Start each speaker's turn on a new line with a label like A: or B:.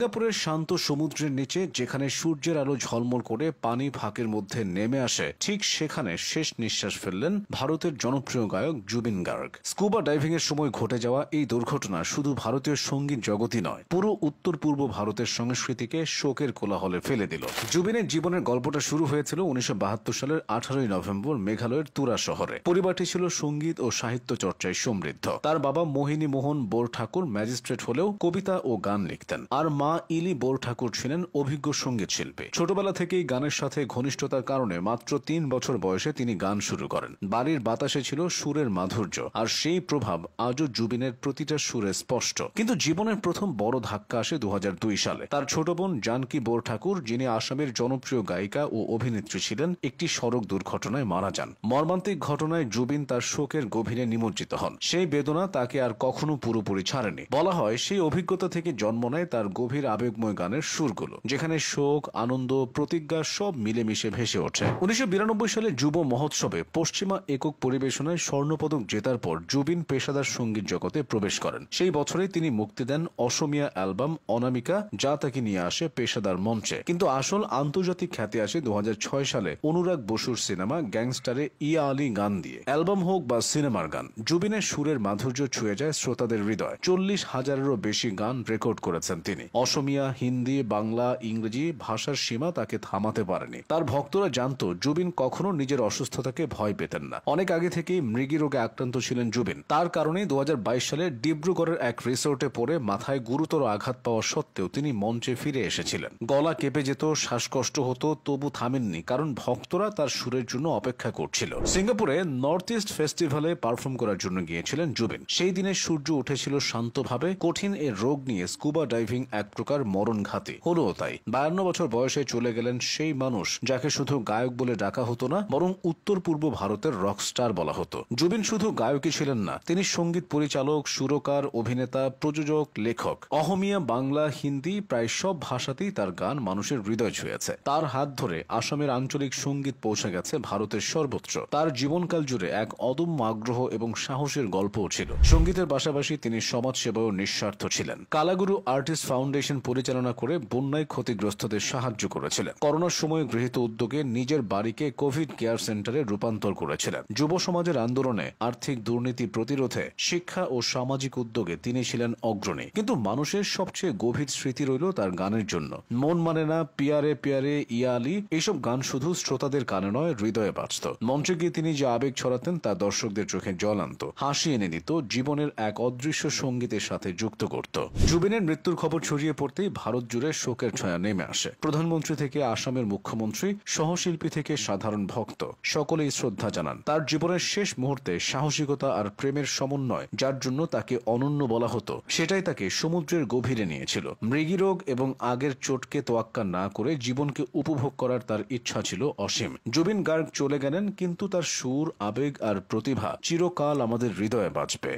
A: সিঙ্গাপুরের শান্ত সমুদ্রের নিচে যেখানে সূর্যের আলো ঝলমল করে পানি ফাঁকের মধ্যে নেমে আসে, ঠিক সেখানে শেষ নিঃশ্বাস ফেললেন ভারতের জনপ্রিয় গায়ক জুবিন গার্গ। স্কুবা ডাইভিং এর সময় ঘটে যাওয়া এই দুর্ঘটনা শুধু ভারতীয় সঙ্গীত জগতই নয়, পুরো উত্তর পূর্ব ভারতের সংস্কৃতিকে শোকের কোলাহলে ফেলে দিল। জুবিনের জীবনের গল্পটা শুরু হয়েছিল 1972 সালের 18 নভেম্বর মেঘালয়ের তুরা শহরে। পরিবারটি ছিল সঙ্গীত ও সাহিত্য চর্চায় সমৃদ্ধ। তার বাবা মোহিনী মোহন বোরঠাকুর ম্যাজিস্ট্রেট হলেও কবিতা ও গান লিখতেন, আর মা ইলি বোরঠাকুর ছিলেন অভিজ্ঞ সঙ্গীত শিল্পী। ছোটবেলা থেকেই গানের সাথে ঘনিষ্ঠতার কারণে মাত্র 3 বছর বয়সে তিনি গান শুরু করেন। বাড়ির বাতাসে ছিল সুরের মাধুর্য, আর সেই প্রভাব আজও জুবিনের প্রতিটা সুরে স্পষ্ট। কিন্তু জীবনের প্রথম বড় ধাক্কা আসে 2002 সালে। তার ছোট বোন জানকী বোরঠাকুর, যিনি আসামের জনপ্রিয় গায়িকা ও অভিনেত্রী ছিলেন, একটি সড়ক দুর্ঘটনায় মারা যান। মর্মান্তিক ঘটনায় জুবিন তার শোকের গভীরে নিমজ্জিত হন। সেই বেদনা তাকে আর কখনো পুরোপুরি ছাড়েনি। বলা হয় সেই অভিজ্ঞতা থেকে জন্ম নেয় তার গভীর আবেগময় গানের সুরগুলো, যেখানে শোক, আনন্দ, প্রতিজ্ঞা সব মিলেমিশে ভেসে ওঠে। 1992 সালে যুব মহোৎসবে পশ্চিমা একক পরিবেশনায় স্বর্ণপদক জেতার পর জুবিন পেশাদার সঙ্গীত জগতে প্রবেশ করেন। সেই বছরেই তিনি মুক্তি দেন অসমীয়া অ্যালবাম অনামিকা, যা তাকে নিয়ে আসে পেশাদার মঞ্চে। কিন্তু আসল আন্তর্জাতিক খ্যাতি আসে 2006 সালে অনুরাগ বসুর সিনেমা গ্যাংস্টারে ইয়া আলী গান দিয়ে। অ্যালবাম হোক বা সিনেমার গান, জুবিনের সুরের মাধুর্য ছুঁয়ে যায় শ্রোতাদের হৃদয়। 40,000-এরও বেশি গান রেকর্ড করেছেন তিনি। অসমীয়া, হিন্দি, বাংলা, ইংরেজি ভাষার সীমা তাকে থামাতে পারেনি। তার ভক্তরা জানত জুবিন কখনো নিজের অসুস্থতাকে ভয় পেতেন না। অনেক আগে থেকেই মৃগী রোগে আক্রান্ত ছিলেন জুবিন। তার কারণে 2022 সালে ডিব্রুগড়ের এক রিসোর্টে পড়ে মাথায় গুরুতর আঘাত পাওয়া সত্ত্বেও তিনি মঞ্চে ফিরে এসেছিলেন। গলা কেঁপে যেত, শ্বাসকষ্ট হতো, তবু থামেননি, কারণ ভক্তরা তার সুরের জন্য অপেক্ষা করছিল। সিঙ্গাপুরে নর্থ ইস্ট ফেস্টিভ্যালে পারফর্ম করার জন্য গিয়েছিলেন জুবিন। সেই দিনে সূর্য উঠেছিল শান্তভাবে। কঠিন এর রোগ নিয়ে স্কুবা ডাইভিং এক প্রকার মরণঘাতী হলো তাই। 52 বছর বয়সে চলে গেলেন সেই মানুষ যাকে শুধু গায়ক বলে ডাকা হতো না, বরং উত্তর পূর্ব ভারতের রকস্টার বলা হতো। জুবিন শুধু গায়কই ছিলেন না, তিনি সঙ্গীত পরিচালক, সুরকার, অভিনেতা, প্রযোজক, লেখক। অহমিয়া, বাংলা, হিন্দি প্রায় সব ভাষাতেই তার গান মানুষের হৃদয় ছুঁয়েছে। তার হাত ধরে আসামের আঞ্চলিক সঙ্গীত পৌঁছে গেছে ভারতের সর্বত্র। তার জীবনকাল জুড়ে এক অদম্য আগ্রহ এবং সাহসের গল্পও ছিল। সঙ্গীতের পাশাপাশি তিনি সমাজসেবায়ও নিঃস্বার্থ ছিলেন। কালাগুরু আর্টিস্ট ফাউন্ডেশন পরিচালনা করে বন্যায় ক্ষতিগ্রস্তদের সাহায্য করেছিলেন। করোনার সময় গৃহীত উদ্যোগে নিজের বাড়িকে কোভিড কেয়ার সেন্টারে রূপান্তর করেছিলেন। যুব সমাজের আন্দোলনে, আর্থিক দুর্নীতি প্রতিরোধে, শিক্ষা ও সামাজিক উদ্যোগে তিনি ছিলেন অগ্রণী। কিন্তু মানুষের সবচেয়ে গভীর স্মৃতি রইল তার গানের জন্য। মন মানে না, পিয়ারে পিয়ারে, ইয়া আলী, এইসব গান শুধু শ্রোতাদের কানে নয়, হৃদয়ে বাজত। মঞ্চে গিয়ে তিনি যে আবেগ ছড়াতেন তা দর্শকদের চোখে জল আনত, হাসি এনে দিত, জীবনের এক অদৃশ্য সঙ্গীতের সাথে যুক্ত করত। জুবিনের মৃত্যুর খবর ছড়িয়ে পড়তেই ভারত জুড়ে শোকের ছায়া নেমে আসে। প্রধানমন্ত্রী থেকে আসামের মুখ্যমন্ত্রী, সহশিল্পী থেকে সাধারণ ভক্ত, সকলেই শ্রদ্ধা জানান। তার জীবনের শেষ মুহূর্তে সাহসিকতা আর প্রেমের সমন্বয়, যার জন্য তাকে অনন্য বলা হতো, সেটাই তাকে সমুদ্রের গভীরে নিয়েছিল। মৃগী রোগ এবং আগের চোটকে তোয়াক্কা না করে জীবনকে উপভোগ করার তার ইচ্ছা ছিল অসীম। জুবিন গার্গ চলে গেলেন, কিন্তু তার সুর, আবেগ আর প্রতিভা চিরকাল আমাদের হৃদয়ে বাজবে।